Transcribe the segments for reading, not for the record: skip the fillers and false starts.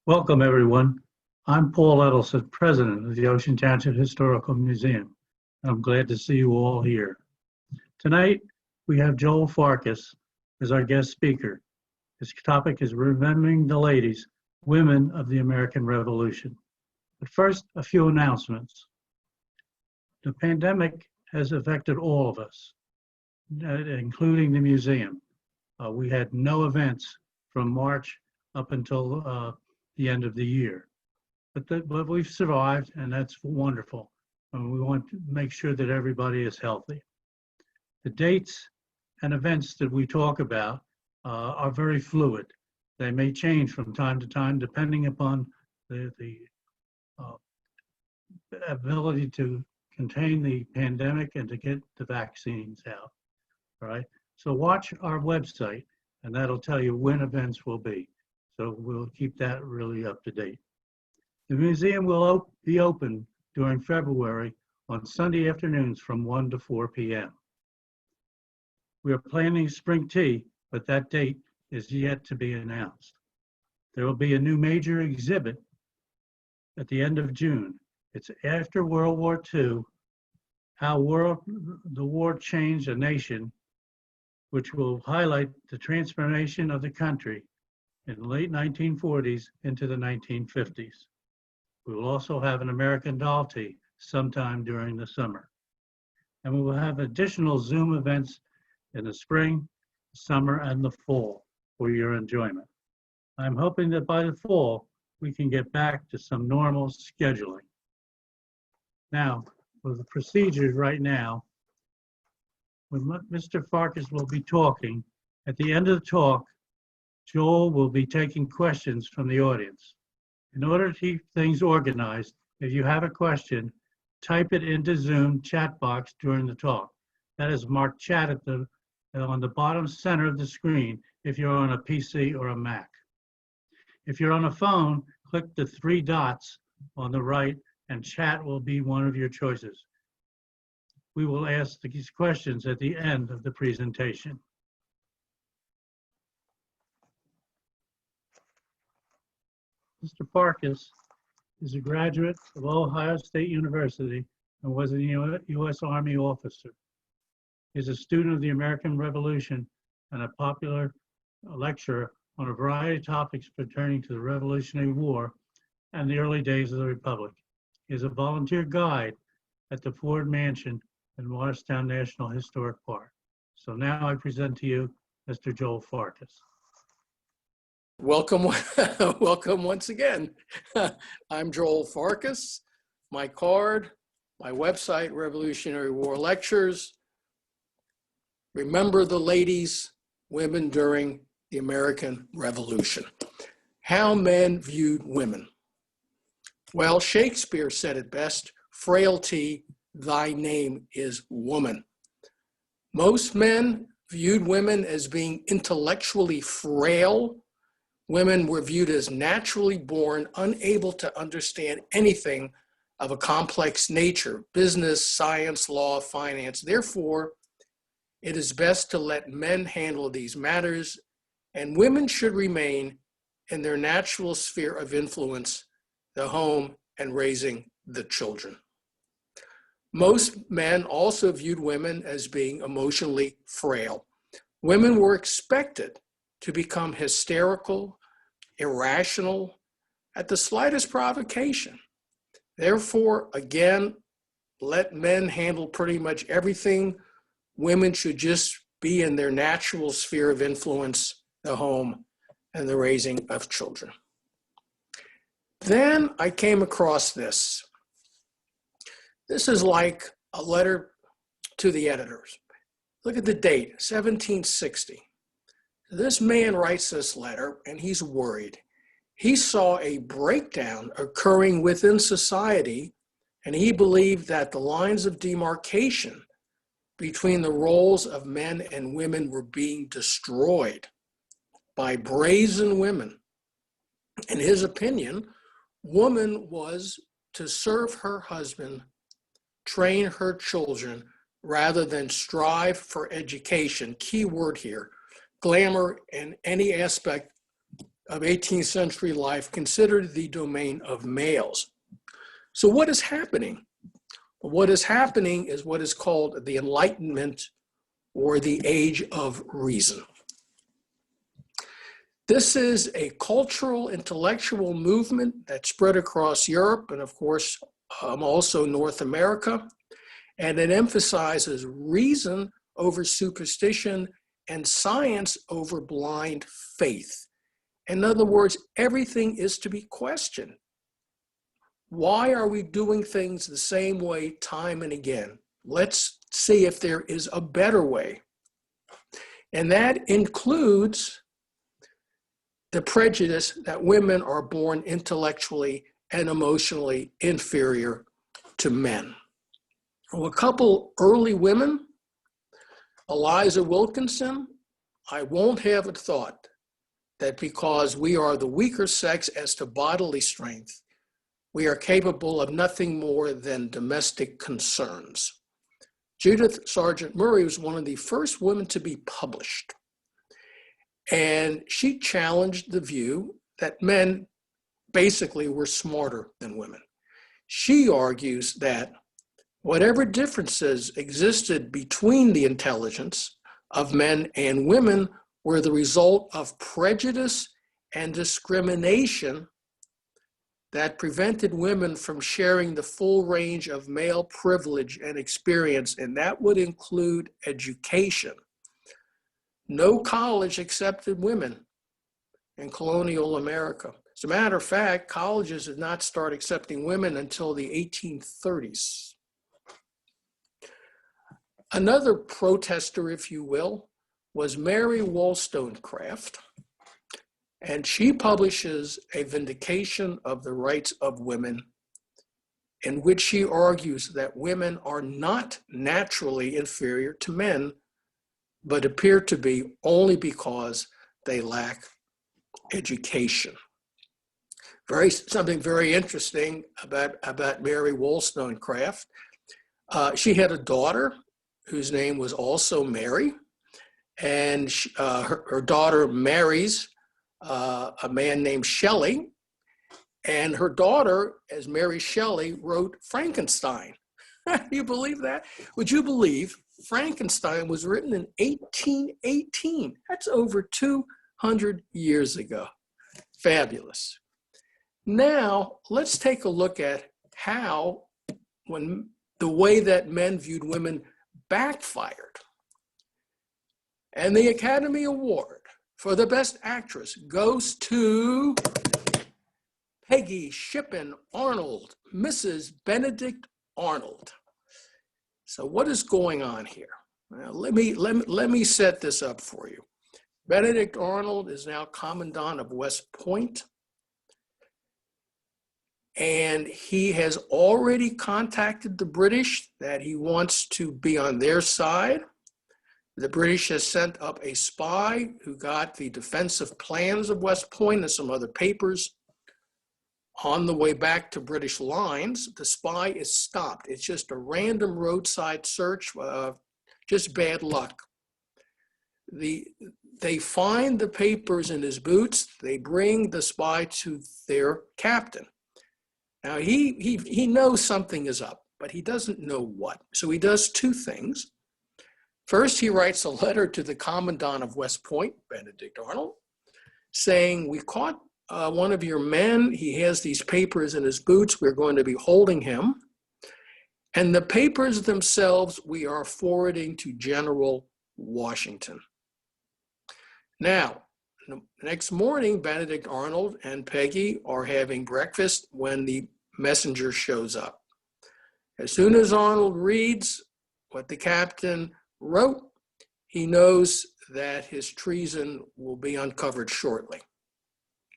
Welcome, everyone. I'm Paul Edelson, President of the Ocean Township Historical Museum. I'm glad to see you all here. Tonight, we have Joel Farkas as our guest speaker. His topic is Remembering the Ladies, Women of the American Revolution. But first, a few announcements. The pandemic has affected all of us, including the museum. We had no events from March up until the end of the year. But we've survived, and that's wonderful. And we want to make sure that everybody is healthy. The dates and events that we talk about are very fluid. They may change from time to time depending upon the ability to contain the pandemic and to get the vaccines out, all right? So watch our website, and that'll tell you when events will be. So we'll keep that really up to date. The museum will be open during February on Sunday afternoons from 1 to 4 p.m. We are planning spring tea, but that date is yet to be announced. There will be a new major exhibit at the end of June. It's after World War II, how the war changed a nation, which will highlight the transformation of the country in the late 1940s into the 1950s. We will also have an American Doll Tea sometime during the summer. And we will have additional Zoom events in the spring, summer, and the fall for your enjoyment. I'm hoping that by the fall, we can get back to some normal scheduling. Now, for the procedures right now, when Mr. Farkas will be talking, at the end of the talk, Joel will be taking questions from the audience. In order to keep things organized, if you have a question, type it into Zoom chat box during the talk. That is marked chat on the bottom center of the screen if you're on a PC or a Mac. If you're on a phone, click the 3 dots on the right and chat will be one of your choices. We will ask these questions at the end of the presentation. Mr. Farkas is a graduate of Ohio State University and was a U.S. Army officer. He is a student of the American Revolution and a popular lecturer on a variety of topics pertaining to the Revolutionary War and the early days of the Republic. He is a volunteer guide at the Ford Mansion in Morristown National Historic Park. So now I present to you Mr. Joel Farkas. Welcome, welcome once again. I'm Joel Farkas. My card, my website, Revolutionary War Lectures. Remember the ladies, women during the American Revolution. How men viewed women. Well, Shakespeare said it best, frailty, thy name is woman. Most men viewed women as being intellectually frail. Women were viewed as naturally born, unable to understand anything of a complex nature, business, science, law, finance. Therefore, it is best to let men handle these matters, and women should remain in their natural sphere of influence, the home and raising the children. Most men also viewed women as being emotionally frail. Women were expected to become hysterical, irrational at the slightest provocation. Therefore, again, let men handle pretty much everything. Women should just be in their natural sphere of influence, the home and the raising of children. Then I came across this. This is like a letter to the editors. Look at the date, 1760. This man writes this letter and he's worried. He saw a breakdown occurring within society, and he believed that the lines of demarcation between the roles of men and women were being destroyed by brazen women. In his opinion, woman was to serve her husband, train her children, rather than strive for education. Key word here, glamour, and any aspect of 18th century life considered the domain of males. So what is happening? What is happening is what is called the Enlightenment or the Age of Reason. This is a cultural, intellectual movement that spread across Europe and, of course, also North America. And it emphasizes reason over superstition and science over blind faith. In other words, everything is to be questioned. Why are we doing things the same way time and again? Let's see if there is a better way. And that includes the prejudice that women are born intellectually and emotionally inferior to men. Well, a couple early women, Eliza Wilkinson, I won't have it thought that because we are the weaker sex as to bodily strength, we are capable of nothing more than domestic concerns. Judith Sargent Murray was one of the first women to be published. And she challenged the view that men basically were smarter than women. She argues that whatever differences existed between the intelligence of men and women were the result of prejudice and discrimination that prevented women from sharing the full range of male privilege and experience, and that would include education. No college accepted women in colonial America. As a matter of fact, colleges did not start accepting women until the 1830s. Another protester, if you will, was Mary Wollstonecraft, and she publishes A Vindication of the Rights of Women, in which she argues that women are not naturally inferior to men, but appear to be only because they lack education. Something very interesting about Mary Wollstonecraft. She had a daughter whose name was also Mary, and her daughter marries a man named Shelley, and her daughter, as Mary Shelley, wrote Frankenstein. You believe that? Would you believe Frankenstein was written in 1818? That's over 200 years ago. Fabulous. Now, let's take a look at how, when the way that men viewed women backfired. And the Academy Award for the Best Actress goes to Peggy Shippen Arnold, Mrs. Benedict Arnold. So what is going on here? Well, let me set this up for you. Benedict Arnold is now Commandant of West Point, and he has already contacted the British that he wants to be on their side. The British has sent up a spy who got the defensive plans of West Point and some other papers. On the way back to British lines, the spy is stopped. It's just a random roadside search, just bad luck. They find the papers in his boots. They bring the spy to their captain. Now, he knows something is up, but he doesn't know what. So he does two things. First, he writes a letter to the Commandant of West Point, Benedict Arnold, saying, we caught one of your men. He has these papers in his boots. We're going to be holding him. And the papers themselves, we are forwarding to General Washington. Now, the next morning, Benedict Arnold and Peggy are having breakfast when the messenger shows up. As soon as Arnold reads what the captain wrote, he knows that his treason will be uncovered shortly.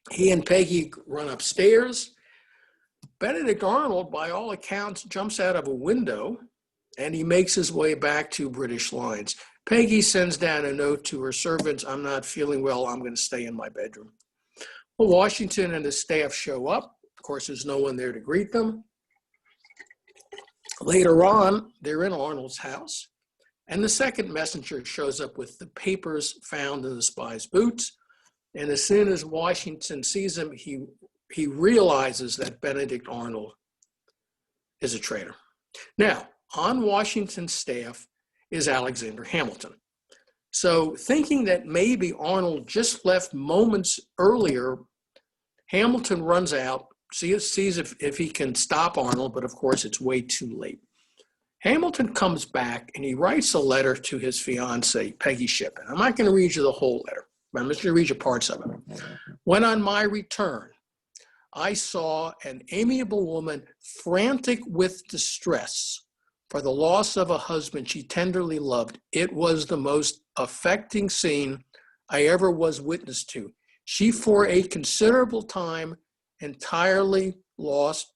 He and Peggy run upstairs. Benedict Arnold, by all accounts, jumps out of a window, and he makes his way back to British lines. Peggy sends down a note to her servants, I'm not feeling well, I'm going to stay in my bedroom. Well, Washington and his staff show up. Of course, there's no one there to greet them. Later on, they're in Arnold's house, and the second messenger shows up with the papers found in the spy's boots. And as soon as Washington sees him, he realizes that Benedict Arnold is a traitor. Now, on Washington's staff is Alexander Hamilton. So thinking that maybe Arnold just left moments earlier, Hamilton runs out, sees if he can stop Arnold, but of course it's way too late. Hamilton comes back and he writes a letter to his fiancée, Peggy Shippen. I'm not going to read you the whole letter, but I'm just going to read you parts of it. When on my return, I saw an amiable woman frantic with distress for the loss of a husband she tenderly loved. It was the most affecting scene I ever was witness to. She, for a considerable time, entirely lost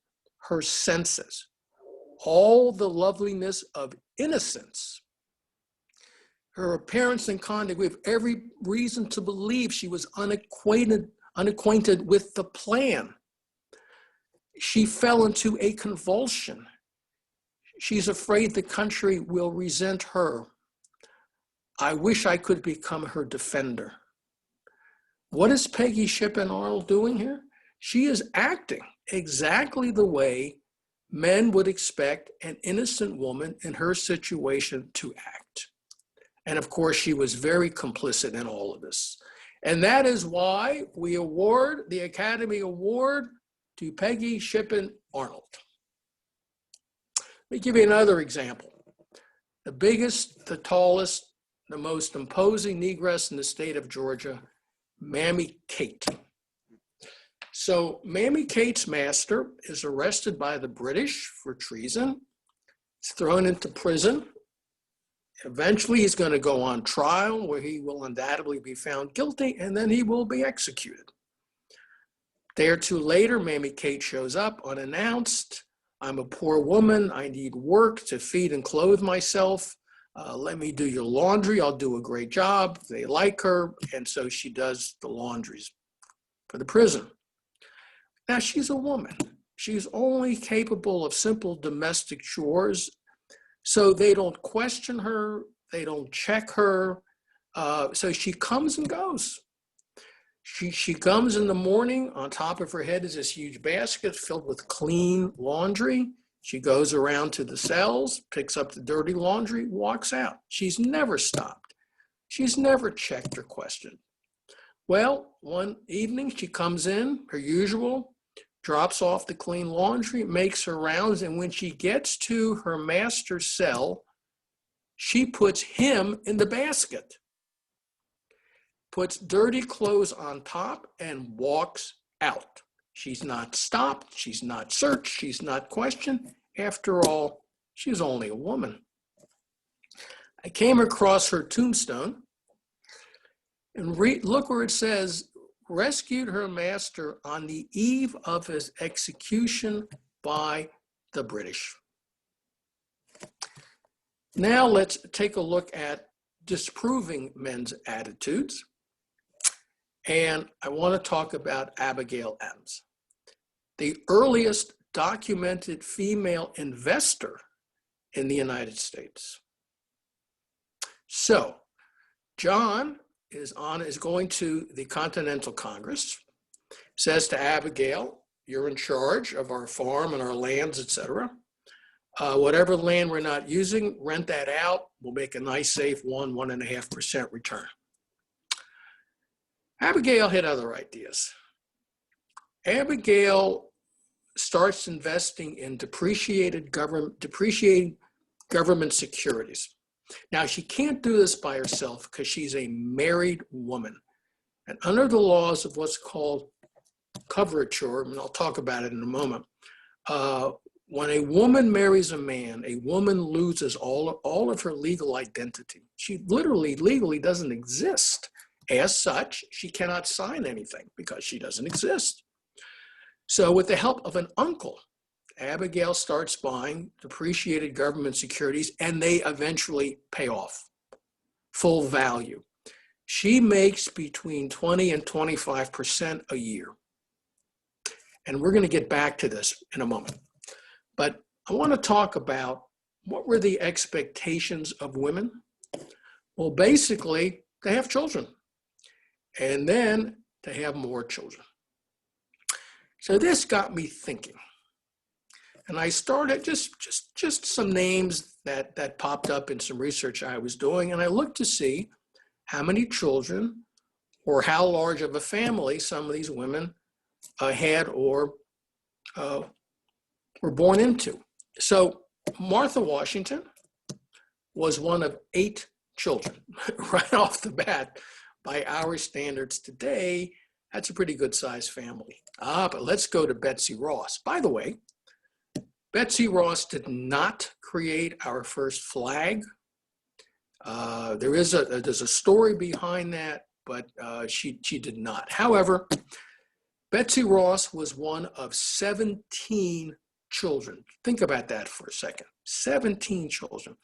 her senses. All the loveliness of innocence, her appearance and conduct, we have every reason to believe she was unacquainted with the plan. She fell into a convulsion. She's afraid the country will resent her. I wish I could become her defender. What is Peggy Shippen Arnold doing here? She is acting exactly the way men would expect an innocent woman in her situation to act. And of course, she was very complicit in all of this. And that is why we award the Academy Award to Peggy Shippen Arnold. Let me give you another example. The biggest, the tallest, the most imposing negress in the state of Georgia, Mammy Kate. So Mammy Kate's master is arrested by the British for treason. He's thrown into prison. Eventually, he's going to go on trial where he will undoubtedly be found guilty, and then he will be executed. A day or two later, Mammy Kate shows up unannounced. I'm a poor woman. I need work to feed and clothe myself. Let me do your laundry. I'll do a great job. They like her, and so she does the laundries for the prison. Now, she's a woman. She's only capable of simple domestic chores, so they don't question her. They don't check her. So she comes and goes. She comes in the morning. On top of her head is this huge basket filled with clean laundry. She goes around to the cells, picks up the dirty laundry, walks out. She's never stopped. She's never checked or questioned. Well, one evening she comes in, her usual, drops off the clean laundry, makes her rounds, and when she gets to her master's cell, she puts him in the basket, puts dirty clothes on top, and walks out. She's not stopped, she's not searched, she's not questioned. After all, she's only a woman. I came across her tombstone, and look where it says, rescued her master on the eve of his execution by the British. Now let's take a look at disproving men's attitudes. And I want to talk about Abigail Adams, the earliest documented female investor in the United States. So John is going to the Continental Congress, says to Abigail, you're in charge of our farm and our lands, etc. Whatever land we're not using, rent that out. We'll make a nice, safe 1.5% return. Abigail had other ideas. Abigail starts investing in depreciating government securities. Now, she can't do this by herself because she's a married woman. And under the laws of what's called coverture, and I'll talk about it in a moment, when a woman marries a man, a woman loses all of her legal identity. She literally, legally doesn't exist. As such, she cannot sign anything because she doesn't exist. So with the help of an uncle, Abigail starts buying depreciated government securities, and they eventually pay off full value. She makes between 20 and 25% a year. And we're going to get back to this in a moment. But I want to talk about what were the expectations of women? Well, basically, they have children. And then to have more children. So this got me thinking. And I started just some names that popped up in some research I was doing. And I looked to see how many children or how large of a family some of these women had or were born into. So Martha Washington was one of 8 children right off the bat. By our standards today, that's a pretty good sized family. But let's go to Betsy Ross. By the way, Betsy Ross did not create our first flag. There's a story behind that, but she did not. However, Betsy Ross was one of 17 children. Think about that for a second. 17 children.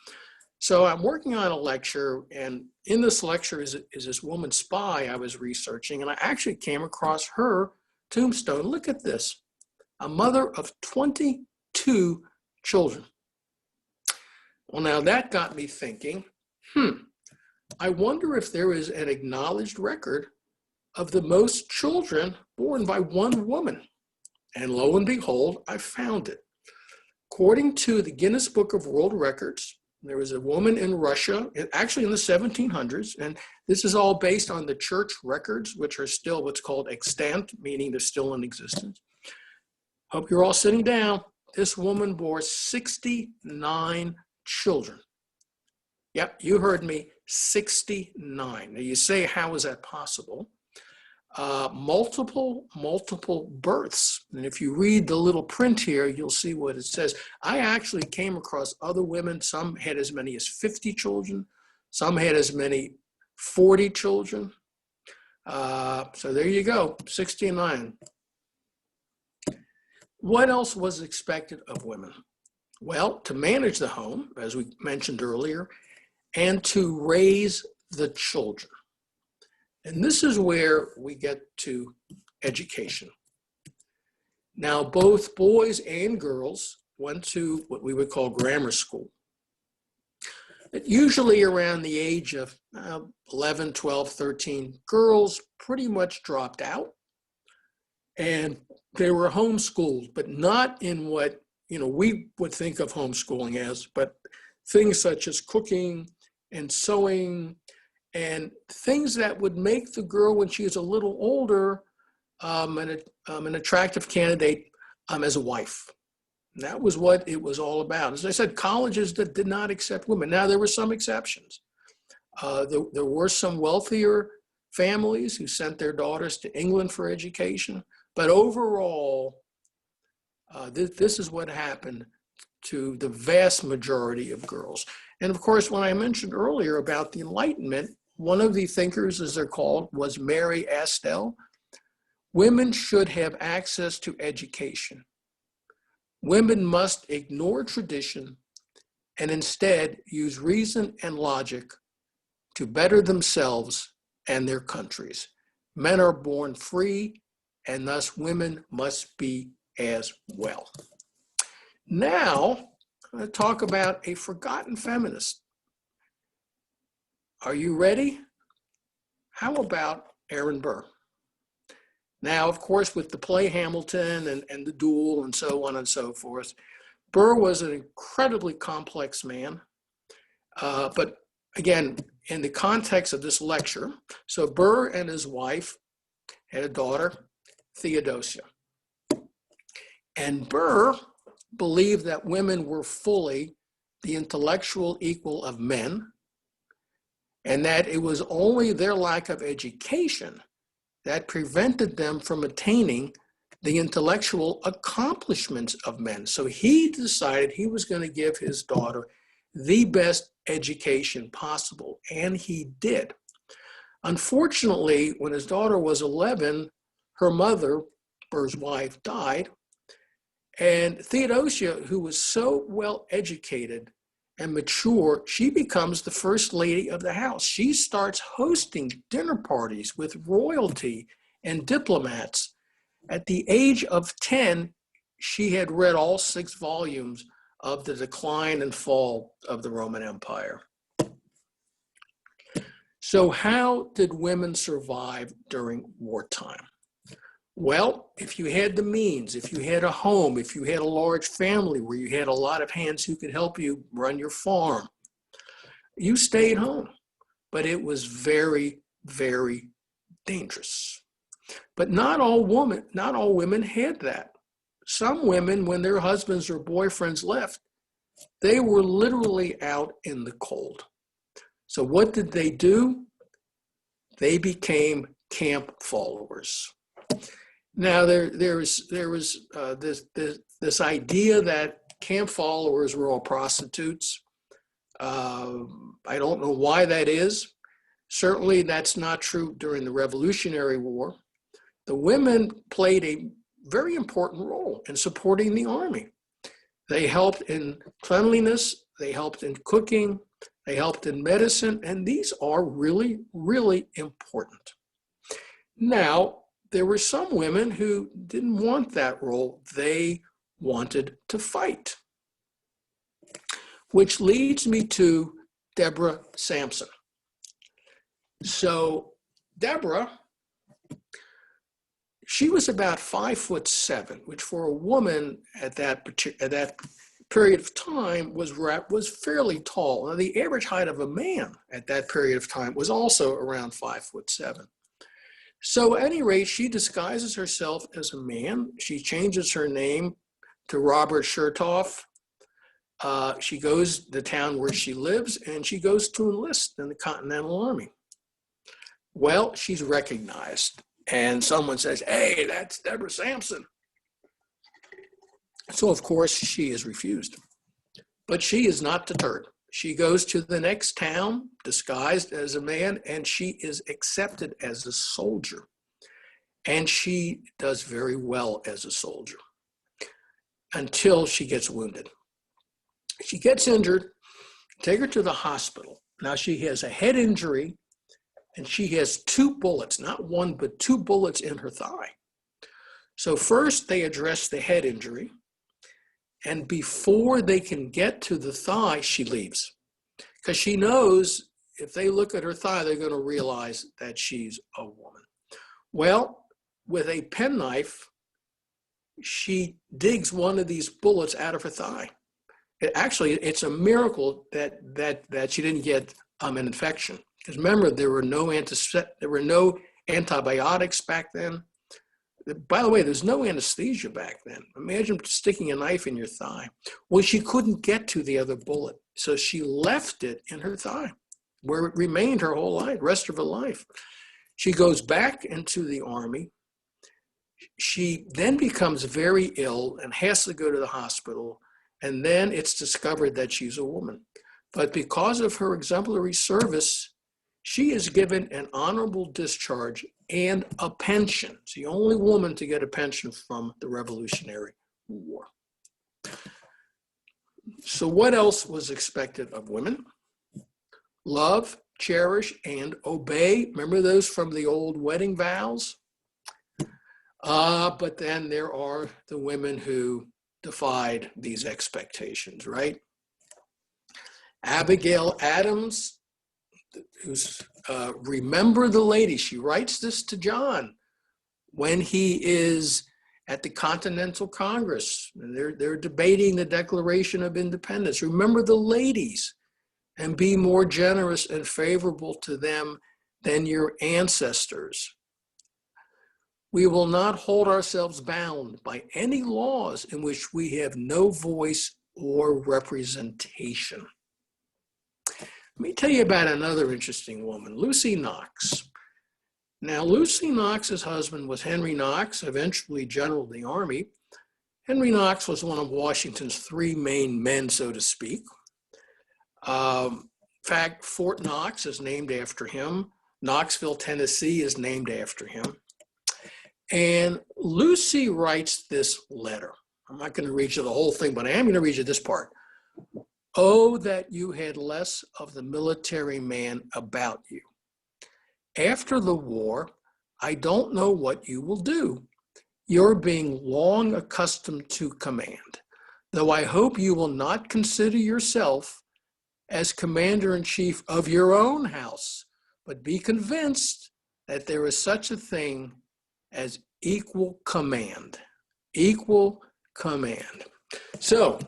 So I'm working on a lecture, and in this lecture is this woman spy I was researching, and I actually came across her tombstone. Look at this, a mother of 22 children. Well, now that got me thinking, I wonder if there is an acknowledged record of the most children born by one woman. And lo and behold, I found it. According to the Guinness Book of World Records, there was a woman in Russia, actually in the 1700s, and this is all based on the church records, which are still what's called extant, meaning they're still in existence. Hope you're all sitting down. This woman bore 69 children. Yep, you heard me, 69. Now you say, how is that possible? Multiple births. And if you read the little print here, you'll see what it says. I actually came across other women. Some had as many as 50 children. Some had as many 40 children. So there you go, 69. What else was expected of women? Well, to manage the home, as we mentioned earlier, and to raise the children. And this is where we get to education. Now, both boys and girls went to what we would call grammar school. But usually around the age of 11, 12, 13, girls pretty much dropped out. And they were homeschooled, but not in what we would think of homeschooling as, but things such as cooking and sewing, and things that would make the girl, when she was a little older, an attractive candidate as a wife. And that was what it was all about. As I said, colleges that did not accept women. Now, there were some exceptions. There were some wealthier families who sent their daughters to England for education. But overall, this is what happened to the vast majority of girls. And of course, when I mentioned earlier about the Enlightenment, one of the thinkers, as they're called, was Mary Astell. Women should have access to education. Women must ignore tradition and instead use reason and logic to better themselves and their countries. Men are born free, and thus women must be as well. Now, I'm going to talk about a forgotten feminist. Are you ready? How about Aaron Burr? Now, of course, with the play Hamilton and the duel and so on and so forth, Burr was an incredibly complex man. But again, in the context of this lecture, so Burr and his wife had a daughter, Theodosia. And Burr believed that women were fully the intellectual equal of men, and that it was only their lack of education that prevented them from attaining the intellectual accomplishments of men. So he decided he was going to give his daughter the best education possible, and he did. Unfortunately, when his daughter was 11, her mother, Burr's wife, died, and Theodosia, who was so well educated and mature, she becomes the first lady of the house. She starts hosting dinner parties with royalty and diplomats. At the age of 10, she had read all 6 volumes of The Decline and Fall of the Roman Empire. So how did women survive during wartime? Well, if you had the means, if you had a home, if you had a large family where you had a lot of hands who could help you run your farm, you stayed home. But it was very, very dangerous. But not all women had that. Some women, when their husbands or boyfriends left, they were literally out in the cold. So what did they do? They became camp followers. Now there was this idea that camp followers were all prostitutes. I don't know why that is. Certainly that's not true during the Revolutionary War. The women played a very important role in supporting the army. They helped in cleanliness, they helped in cooking, they helped in medicine, and these are really, really important. Now, there were some women who didn't want that role. They wanted to fight. Which leads me to Deborah Sampson. So Deborah, she was about 5'7", which for a woman at that period of time was fairly tall. Now, the average height of a man at that period of time was also around 5'7". So at any rate, she disguises herself as a man. She changes her name to Robert Chertoff. She goes to the town where she lives, and she goes to enlist in the Continental Army. Well, she's recognized, and someone says, "Hey, that's Deborah Sampson." So, of course, she is refused. But she is not deterred. She goes to the next town, disguised as a man, and she is accepted as a soldier. And she does very well as a soldier until she gets wounded. She gets injured, take her to the hospital. Now she has a head injury, and she has 2 bullets, not one, but 2 bullets in her thigh. So first they address the head injury, and before they can get to the thigh, she leaves. Because she knows if they look at her thigh, they're going to realize that she's a woman. Well, with a penknife, she digs one of these bullets out of her thigh. It's a miracle that she didn't get an infection. Because remember, there were no antibiotics back then. By the way, there's no anesthesia back then. Imagine sticking a knife in your thigh. Well, she couldn't get to the other bullet, so she left it in her thigh, where it remained her whole life, rest of her life. She goes back into the army. She then becomes very ill and has to go to the hospital, and then it's discovered that she's a woman. But because of her exemplary service, she is given an honorable discharge and a pension. It's the only woman to get a pension from the Revolutionary War. So what else was expected of women? Love, cherish, and obey. Remember those from the old wedding vows? But then there are the women who defied these expectations, right? Abigail Adams, who's remember the lady. She writes this to John when he is at the Continental Congress, and they're debating the Declaration of Independence. Remember the ladies and be more generous and favorable to them than your ancestors. We will not hold ourselves bound by any laws in which we have no voice or representation. Let me tell you about another interesting woman, Lucy Knox. Now, Lucy Knox's husband was Henry Knox, eventually general of the Army. Henry Knox was one of Washington's 3 main men, so to speak. In fact, Fort Knox is named after him. Knoxville, Tennessee is named after him. And Lucy writes this letter. I'm not going to read you the whole thing, but I am going to read you this part. Oh, that you had less of the military man about you. After the war, I don't know what you will do. You're being long accustomed to command, though I hope you will not consider yourself as commander-in-chief of your own house, but be convinced that there is such a thing as equal command. Equal command. So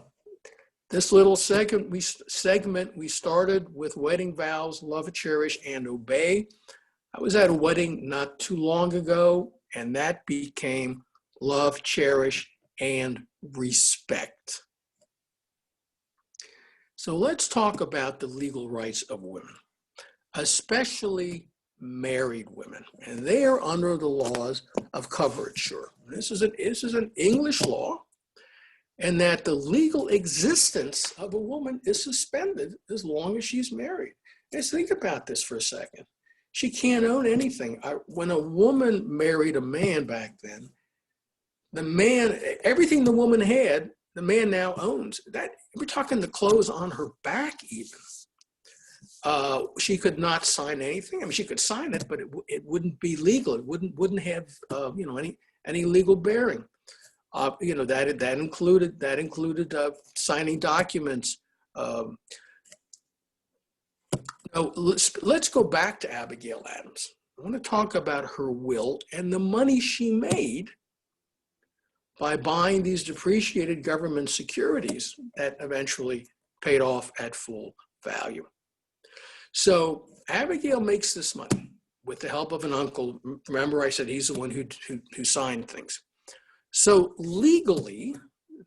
this little segment we started with wedding vows, love, cherish, and obey. I was at a wedding not too long ago, and that became love, cherish, and respect. So let's talk about the legal rights of women, especially married women, and they are under the laws of coverture. This is an English law, and that the legal existence of a woman is suspended as long as she's married. Let's think about this for a second. She can't own anything. When a woman married a man back then, the man, everything the woman had, the man now owns. That we're talking the clothes on her back even. She could not sign anything. I mean, she could sign it, but it wouldn't be legal. It wouldn't have any legal bearing. That included signing documents. Let's go back to Abigail Adams. I want to talk about her will and the money she made by buying these depreciated government securities that eventually paid off at full value. So Abigail makes this money with the help of an uncle. Remember, I said he's the one who signed things. So legally,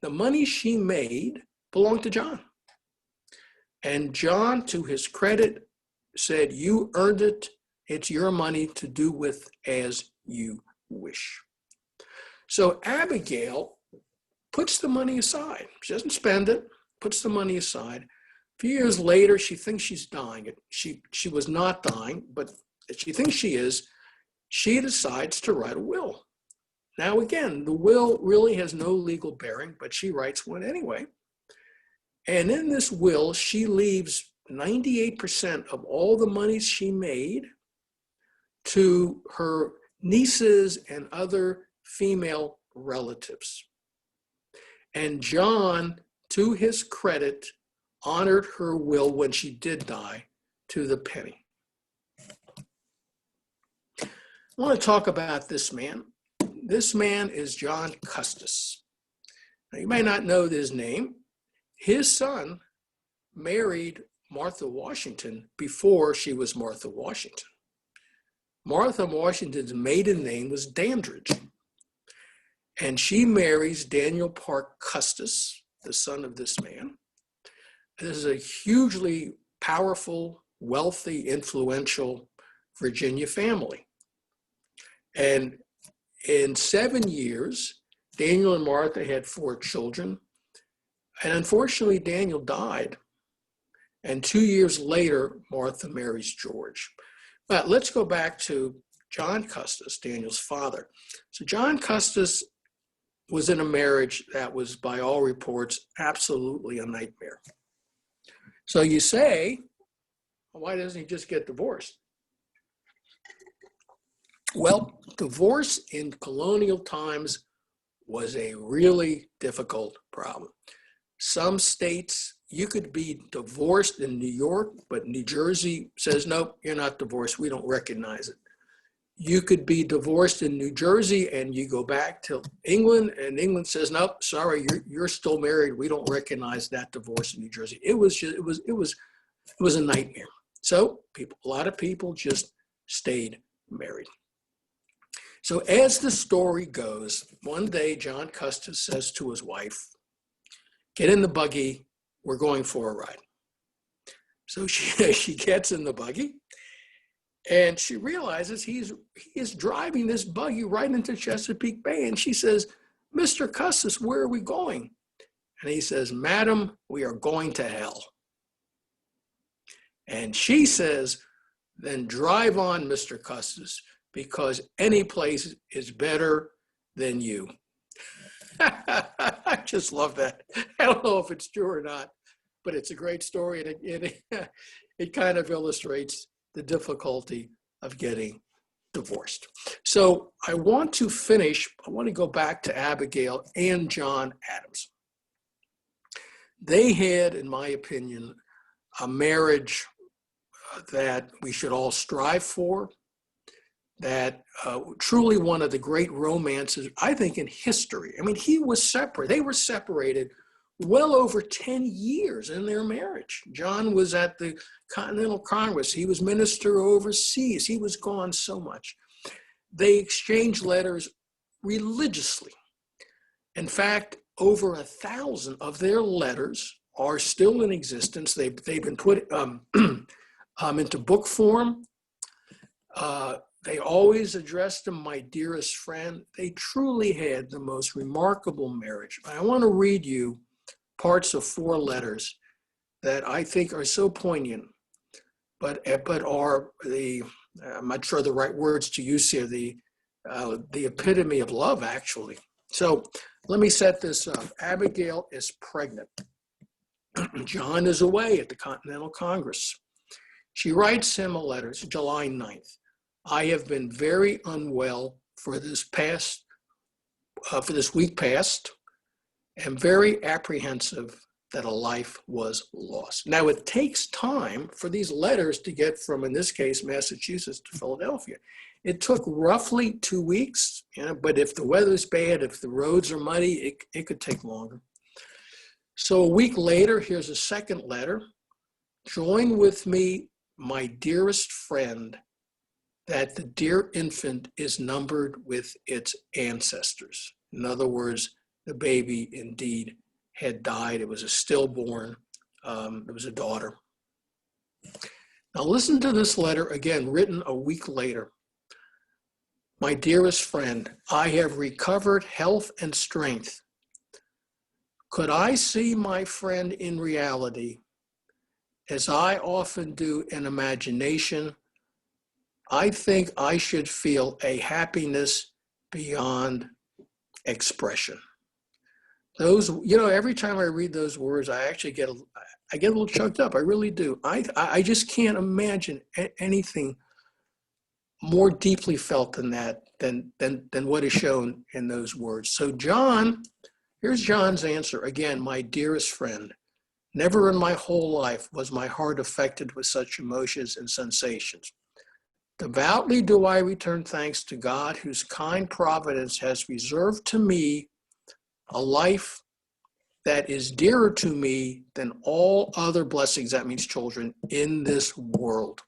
the money she made belonged to John. And John, to his credit, said, "You earned it. It's your money to do with as you wish." So Abigail puts the money aside. She doesn't spend it, puts the money aside. A few years later, she thinks she's dying. She was not dying, but she thinks she is. She decides to write a will. Now, again, the will really has no legal bearing, but she writes one anyway. And in this will, she leaves 98% of all the money she made to her nieces and other female relatives. And John, to his credit, honored her will when she did die to the penny. I want to talk about this man. This man is John Custis. Now, you may not know his name. His son married Martha Washington before she was Martha Washington. Martha Washington's maiden name was Dandridge. And she marries Daniel Parke Custis, the son of this man. This is a hugely powerful, wealthy, influential Virginia family. And in 7 years, Daniel and Martha had 4 children. And unfortunately, Daniel died. And 2 years later, Martha marries George. But let's go back to John Custis, Daniel's father. So John Custis was in a marriage that was, by all reports, absolutely a nightmare. So you say, why doesn't he just get divorced? Well, divorce in colonial times was a really difficult problem. Some states, you could be divorced in New York, but New Jersey says, nope, you're not divorced. We don't recognize it. You could be divorced in New Jersey and you go back to England and England says, nope, sorry, you're still married. We don't recognize that divorce in New Jersey. It was a nightmare. So a lot of people just stayed married. So as the story goes, one day John Custis says to his wife, get in the buggy, we're going for a ride. So she gets in the buggy and she realizes he is driving this buggy right into Chesapeake Bay. And she says, Mr. Custis, where are we going? And he says, Madam, we are going to hell. And she says, then drive on, Mr. Custis, because any place is better than you. I just love that. I don't know if it's true or not, but it's a great story, and it kind of illustrates the difficulty of getting divorced. So I want to go back to Abigail and John Adams. They had, in my opinion, a marriage that we should all strive for, that truly one of the great romances, I think, in history. I mean, they were separated well over 10 years in their marriage. John was at the Continental Congress. He was minister overseas. He was gone so much. They exchanged letters religiously. In fact, over 1,000 of their letters are still in existence. They've been put into book form. They always addressed him, my dearest friend. They truly had the most remarkable marriage. I want to read you parts of 4 letters that I think are so poignant, but are I'm not sure the right words to use here, the epitome of love, actually. So let me set this up. Abigail is pregnant. John is away at the Continental Congress. She writes him a letter. It's July 9th. I have been very unwell for this week past, and very apprehensive that a life was lost. Now, it takes time for these letters to get from, in this case, Massachusetts to Philadelphia. It took roughly 2 weeks, but if the weather's bad, if the roads are muddy, it could take longer. So a week later, here's a second letter. Join with me, my dearest friend, that the dear infant is numbered with its ancestors. In other words, the baby indeed had died. It was a stillborn. It was a daughter. Now listen to this letter again, written a week later. My dearest friend, I have recovered health and strength. Could I see my friend in reality, as I often do in imagination, I think I should feel a happiness beyond expression. Those, every time I read those words, I actually get a little choked up. I really do. I just can't imagine anything more deeply felt than that, than what is shown in those words. So here's John's answer. Again, my dearest friend, never in my whole life was my heart affected with such emotions and sensations. Devoutly do I return thanks to God, whose kind providence has reserved to me a life that is dearer to me than all other blessings, that means children, in this world.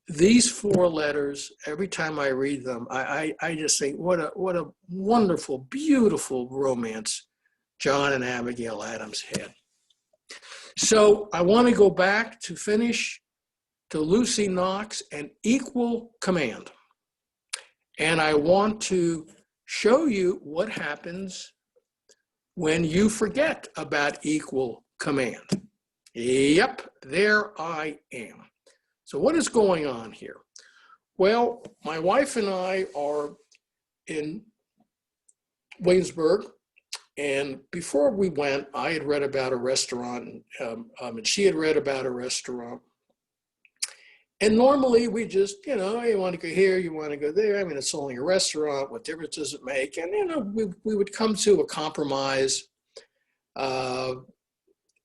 These 4 letters, every time I read them, I just think, what a wonderful, beautiful romance John and Abigail Adams had. So I want to go back to finish to Lucy Knox and equal command. And I want to show you what happens when you forget about equal command. Yep, there I am. So what is going on here? Well, my wife and I are in Williamsburg, and before we went, I had read about a restaurant, and she had read about a restaurant. And normally we just, you want to go here, you want to go there. I mean, it's only a restaurant. What difference does it make? And, we would come to a compromise. And,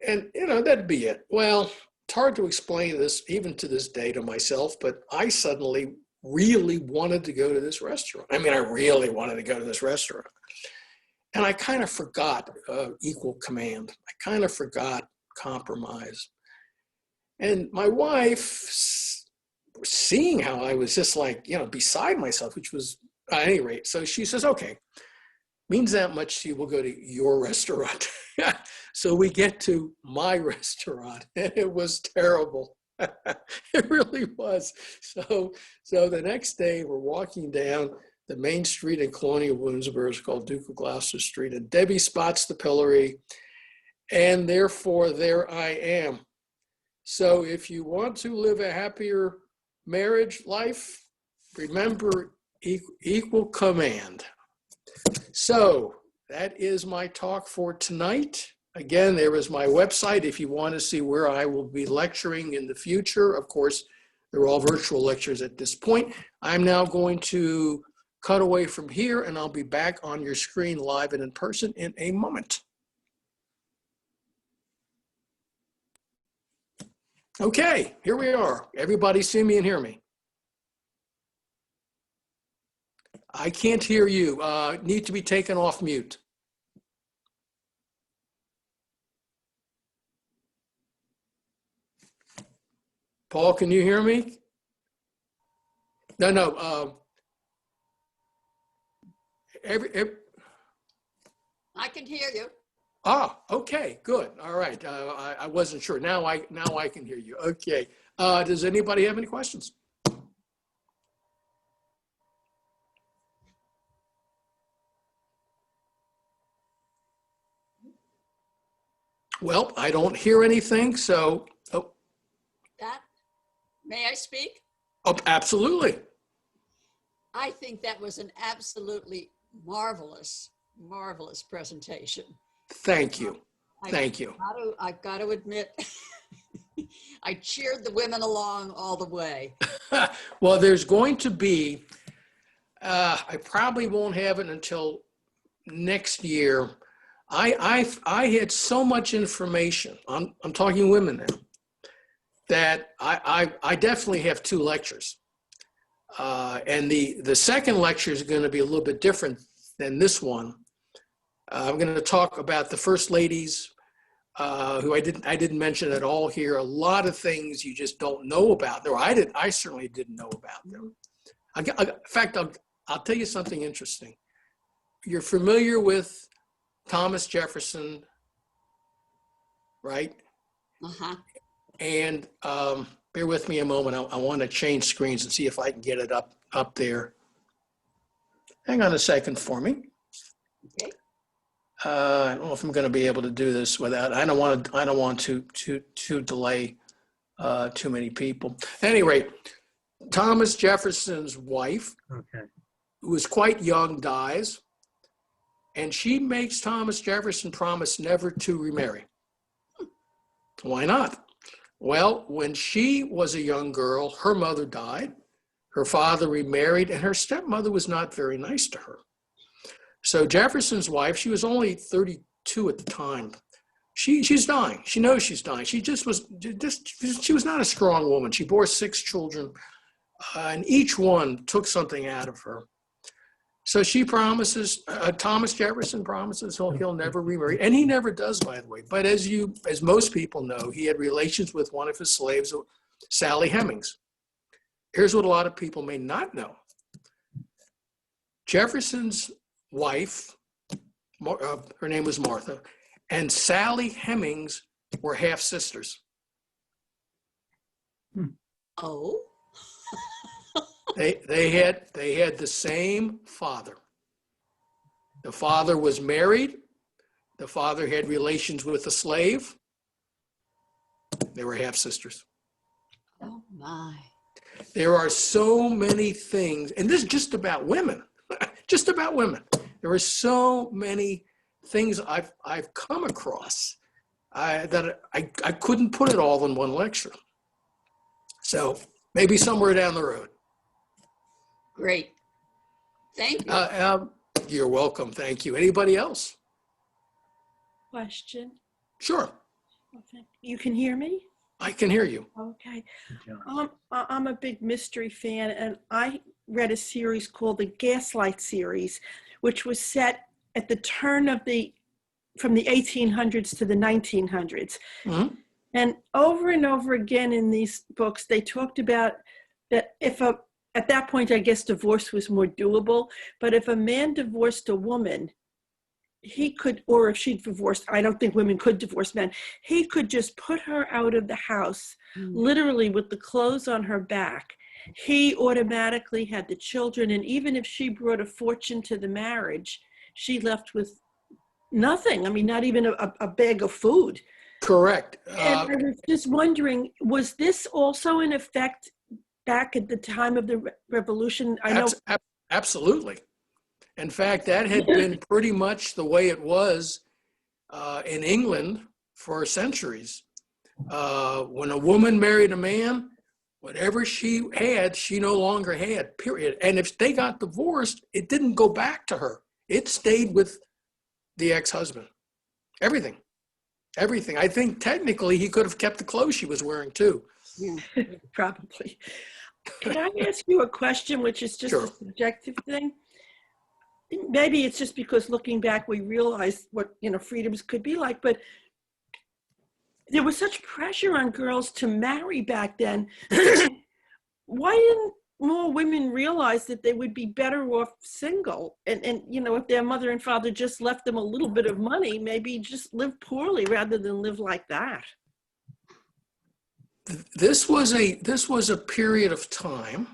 that'd be it. Well, it's hard to explain this even to this day to myself, but I suddenly really wanted to go to this restaurant. I mean, I really wanted to go to this restaurant. And I kind of forgot equal command. I kind of forgot compromise. And my wife, seeing how I was just beside myself, which was at any rate, so she says, okay, means that much to you, we'll go to your restaurant. So we get to my restaurant, and it was terrible. It really was. So the next day we're walking down the main street in Colonial Williamsburg. It's called Duke of Gloucester Street, and Debbie spots the pillory, and therefore there I am. So if you want to live a happier marriage life, remember equal command. So that is my talk for tonight. Again, there is my website if you want to see where I will be lecturing in the future. Of course, they're all virtual lectures at this point. I'm now going to cut away from here, and I'll be back on your screen live and in person in a moment. Okay, here we are. Everybody see me and hear me? I can't hear you. Need to be taken off mute. Paul, can you hear me? No. I can hear you. Okay, good. All right. I wasn't sure. Now I can hear you. Okay. Does anybody have any questions? Well, I don't hear anything, so, May I speak? Absolutely. I think that was an absolutely marvelous, marvelous presentation. Thank you. Thank you. I've got to admit, I cheered the women along all the way. Well, there's going to be, I probably won't have it until next year. I had so much information, I'm talking women now, that I definitely have 2 lectures. And the second lecture is going to be a little bit different than this one. I'm going to talk about the first ladies, who I didn't mention at all here. A lot of things you just don't know about them. I certainly didn't know about them. In fact, I'll tell you something interesting. You're familiar with Thomas Jefferson, right? Uh-huh. And bear with me a moment. I want to change screens and see if I can get it up there. Hang on a second for me. Okay. I don't know if I'm going to be able to do this without. I don't want to delay too many people. At any rate, Thomas Jefferson's wife, who was quite young, dies, and she makes Thomas Jefferson promise never to remarry. Why not? Well, when she was a young girl, her mother died, her father remarried, and her stepmother was not very nice to her. So Jefferson's wife, she was only 32 at the time. She's dying. She knows she's dying. She was not a strong woman. She bore 6 children, and each one took something out of her. So she promises, Thomas Jefferson promises he'll never remarry, and he never does, by the way. But as most people know, he had relations with one of his slaves, Sally Hemings. Here's what a lot of people may not know. Jefferson's wife, her name was Martha, and Sally Hemings were half sisters. Oh. They had the same father. The father was married. The father had relations with a slave. They were half sisters. Oh my. There are so many things, and this is just about women. Just about women. There are so many things I've come across that I couldn't put it all in one lecture. So maybe somewhere down the road. Great. Thank you. You're welcome. Thank you. Anybody else? Question. Sure. Okay. You can hear me? I can hear you. Okay. I'm a big mystery fan, and I read a series called the Gaslight series, which was set at the turn of from the 1800s to the 1900s. Mm-hmm. And over again in these books, they talked about that at that point, I guess divorce was more doable, but if a man divorced a woman, he could, or if she divorced, I don't think women could divorce men, he could just put her out of the house, literally with the clothes on her back. He automatically had the children, and even if she brought a fortune to the marriage, she left with nothing. I mean, not even a bag of food. Correct. And I was just wondering, was this also in effect back at the time of the revolution? I know. Absolutely. In fact, that had been pretty much the way it was in England for centuries. When a woman married a man, whatever she had, she no longer had, period. And if they got divorced, it didn't go back to her. It stayed with the ex-husband. Everything. everything. I think technically he could have kept the clothes she was wearing too. Yeah. Probably. Can I ask you a question, which is just Sure. a subjective thing? Maybe it's just because looking back, we realize what, freedoms could be like, but there was such pressure on girls to marry back then. Why didn't more women realize that they would be better off single? And if their mother and father just left them a little bit of money, maybe just live poorly rather than live like that. This was a period of time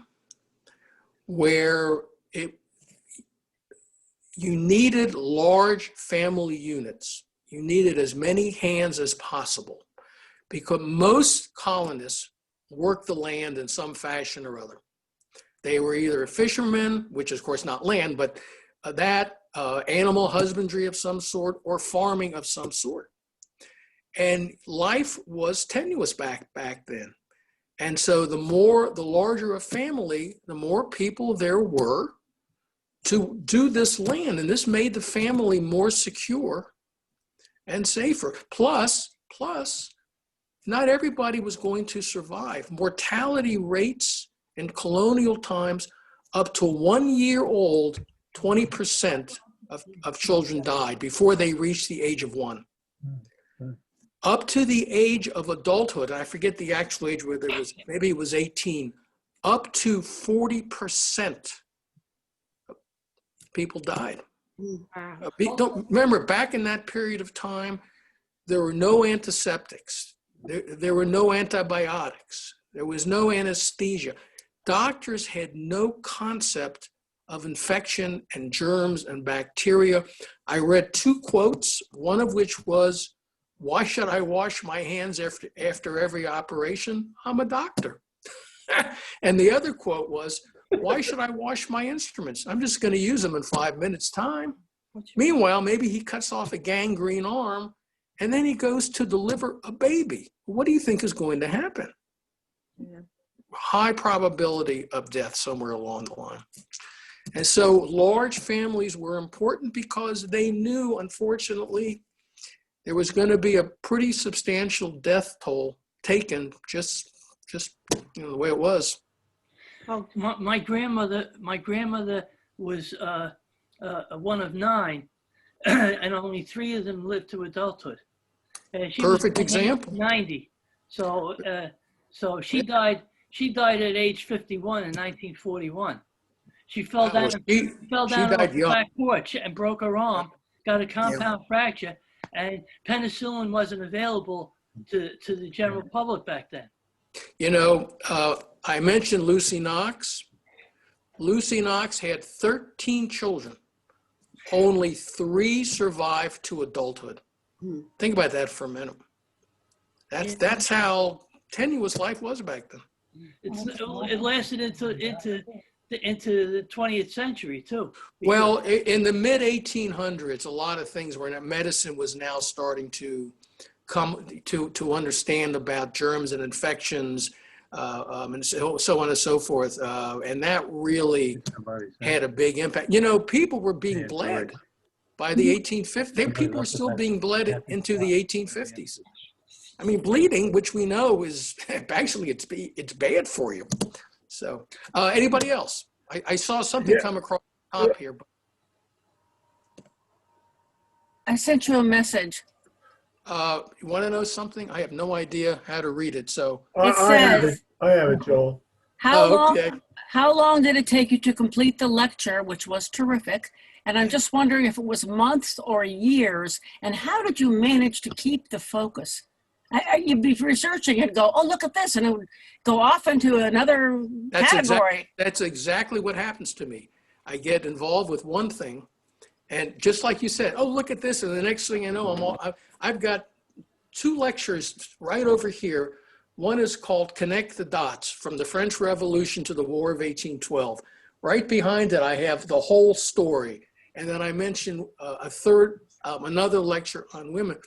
where you needed large family units. You needed as many hands as possible because most colonists worked the land in some fashion or other. They were either fishermen, which is of course not land, but animal husbandry of some sort or farming of some sort. And life was tenuous back then. And so the larger a family, the more people there were to do this land. And this made the family more secure and safer. Plus, not everybody was going to survive. Mortality rates in colonial times, up to 1 year old, 20% of children died before they reached the age of 1. Up to the age of adulthood, I forget the actual age, whether it was, maybe it was 18, up to 40% of people died. Wow. Don't remember, back in that period of time, there were no antiseptics. There were no antibiotics. There was no anesthesia. Doctors had no concept of infection and germs and bacteria. I read 2 quotes, one of which was, "Why should I wash my hands after every operation? I'm a doctor." And the other quote was, "Why should I wash my instruments? I'm just going to use them in 5 minutes time." Meanwhile, maybe he cuts off a gangrene arm and then he goes to deliver a baby. What do you think is going to happen? Yeah. High probability of death somewhere along the line. And so large families were important because they knew, unfortunately, there was going to be a pretty substantial death toll taken just the way it was. Oh, my grandmother was one of 9, and only 3 of them lived to adulthood. She Perfect was example. 90, so she died. She died at age 51 in 1941. She fell down. She Fell down died off the young. back porch and broke her arm. Got a compound fracture, and penicillin wasn't available to the general public back then. I mentioned Lucy Knox. Lucy Knox had 13 children. Only 3 survived to adulthood. Think about that for a minute. That's how tenuous life was back then. It lasted into the 20th century too. Well, in the mid 1800s, a lot of things were, medicine was now starting to come to understand about germs and infections, and so on and so forth. And that really had a big impact. People were being bled by the 1850s. People were still being bled into the 1850s. I mean, bleeding, which we know is actually it's bad for you. So, anybody else? I saw something come across the top here. I sent you a message. You want to know something? I have no idea how to read it. So It says, I have it, Joel. okay. How long did it take you to complete the lecture, which was terrific? And I'm just wondering if it was months or years, and how did you manage to keep the focus? You'd be researching and go, oh, look at this, and it would go off into another category. That's exactly what happens to me. I get involved with one thing, and just like you said, oh, look at this, and the next thing I know, I've got 2 lectures right over here. One is called Connect the Dots, from the French Revolution to the War of 1812. Right behind it, I have the whole story. And then I mentioned another lecture on women.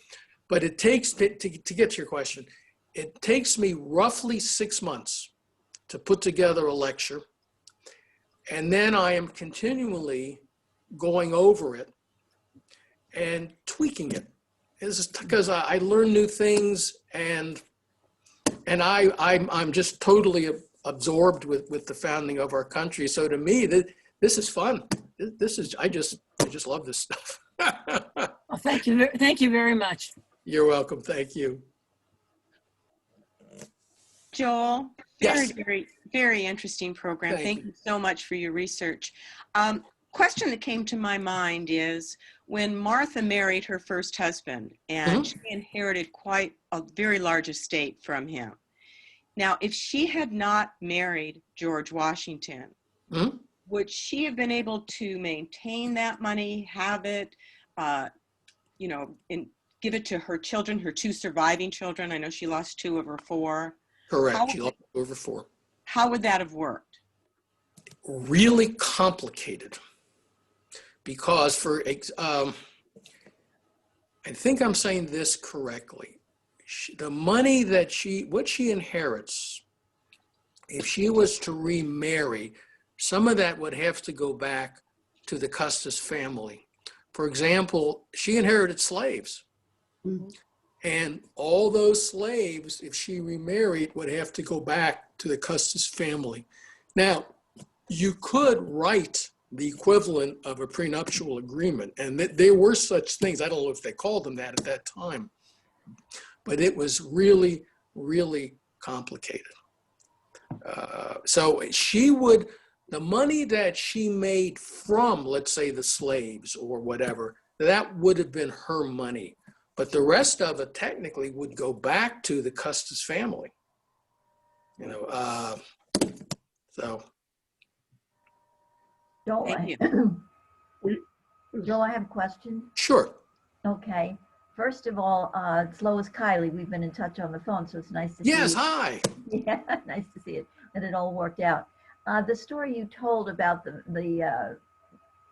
But it takes, to get to your question, it takes me roughly 6 months to put together a lecture. And then I am continually going over it and tweaking it. is because I learn new things, and I'm just totally absorbed with the founding of our country. So to me, this is fun. This is I just love this stuff. Well, thank you very much. You're welcome. Thank you. Joel, Yes. very interesting program. Thank Thank you. you so much for your research. Question that came to my mind is when Martha married her first husband and she inherited quite a very large estate from him. Now, if she had not married George Washington, would she have been able to maintain that money, have it, you know, and give it to her children, her 2 surviving children? I know she lost 2 of her 4. Correct. She lost over 4. How would that have worked? Really complicated, because I think I'm saying this correctly. The money that what she inherits, if she was to remarry, some of that would have to go back to the Custis family. For example, she inherited slaves. And all those slaves, if she remarried, would have to go back to the Custis family. Now, you could write the equivalent of a prenuptial agreement, and there were such things. I don't know if they called them that at that time, but it was really, really complicated. So the money that she made from, let's say, the slaves or whatever, that would have been her money. But the rest of it technically would go back to the Custis family. You know, so. Joel, Thank Joel, I have a question. Sure. Okay. First of all, it's Lois Kiley. We've been in touch on the phone, so it's nice to see Yes, you. hi. Yeah, nice to see it, that it all worked out. The story you told about the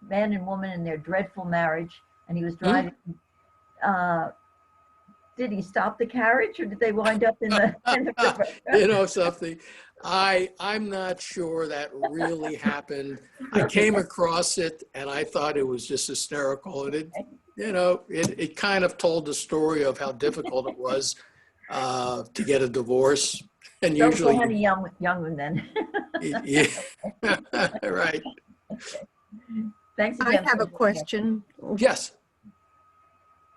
man and woman and their dreadful marriage, and he was driving. Did he stop the carriage, or did they wind up in the river? You know something, I'm not sure that really happened. I came across it and I thought it was just hysterical, and it kind of told the story of how difficult it was to get a divorce, and Don't usually go any young then. yeah. Right. Okay. Thanks I again. have a question. Yes.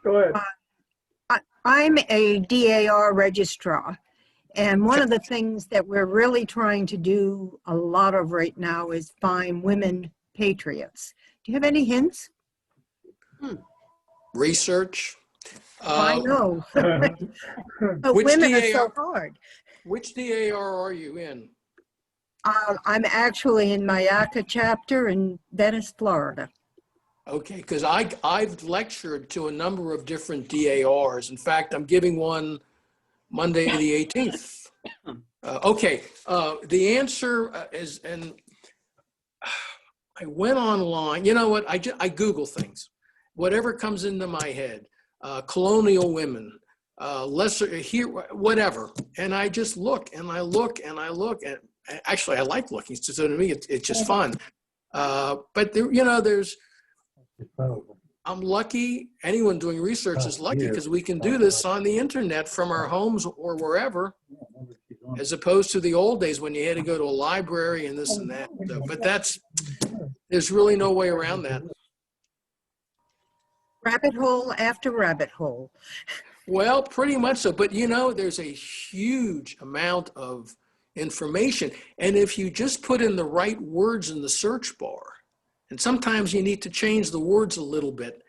Go ahead. I'm a DAR registrar, and one of the things that we're really trying to do a lot of right now is find women patriots. Do you have any hints? Research. I know, but Which women are so DAR? hard. Which DAR are you in? I'm actually in Mayaca chapter in Venice, Florida. Okay, because I've lectured to a number of different DARs. In fact, I'm giving one Monday the 18th. Okay, the answer is, and I went online. You know what? I Google things, whatever comes into my head. Colonial women, lesser here, whatever, and I just look and I look and I look, and actually I like looking. So to me, it's just fun. But there, there's. I'm lucky. Anyone doing research is lucky because we can do this on the internet from our homes or wherever, as opposed to the old days when you had to go to a library and this and that. So, but there's really no way around that. Rabbit hole after rabbit hole. Well, pretty much so. But there's a huge amount of information. And if you just put in the right words in the search bar, and sometimes you need to change the words a little bit,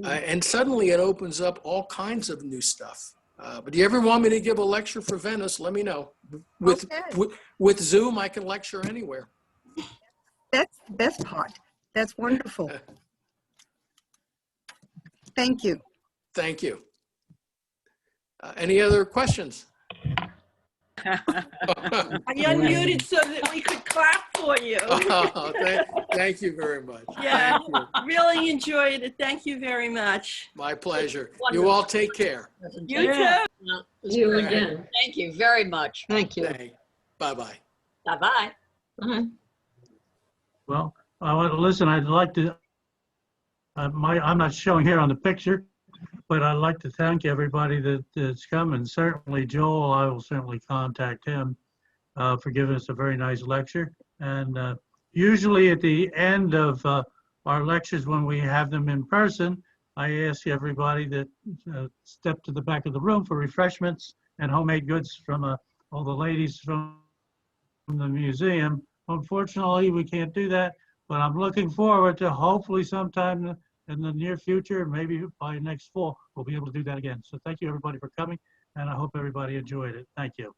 and suddenly it opens up all kinds of new stuff. But do you ever want me to give a lecture for Venice? Let me know. With Zoom, I can lecture anywhere. That's the best part. That's wonderful. Thank you. Thank you. Any other questions? I unmuted so that we could clap for you. Oh, thank you very much. Yeah, Thank you. really enjoyed it. Thank you very much. My pleasure. You all take care. You Yeah. too. You again. Thank you very much. Thank you. Bye-bye. Bye-bye. Well, listen, I'd like to, I'm not showing here on the picture, But I'd like to thank everybody that's come, and certainly Joel, I will certainly contact him for giving us a very nice lecture. And usually at the end of our lectures, when we have them in person, I ask everybody that step to the back of the room for refreshments and homemade goods from all the ladies from the museum. Unfortunately, we can't do that, but I'm looking forward to hopefully sometime in the near future, maybe by next fall, we'll be able to do that again. So thank you everybody for coming, and I hope everybody enjoyed it. Thank you.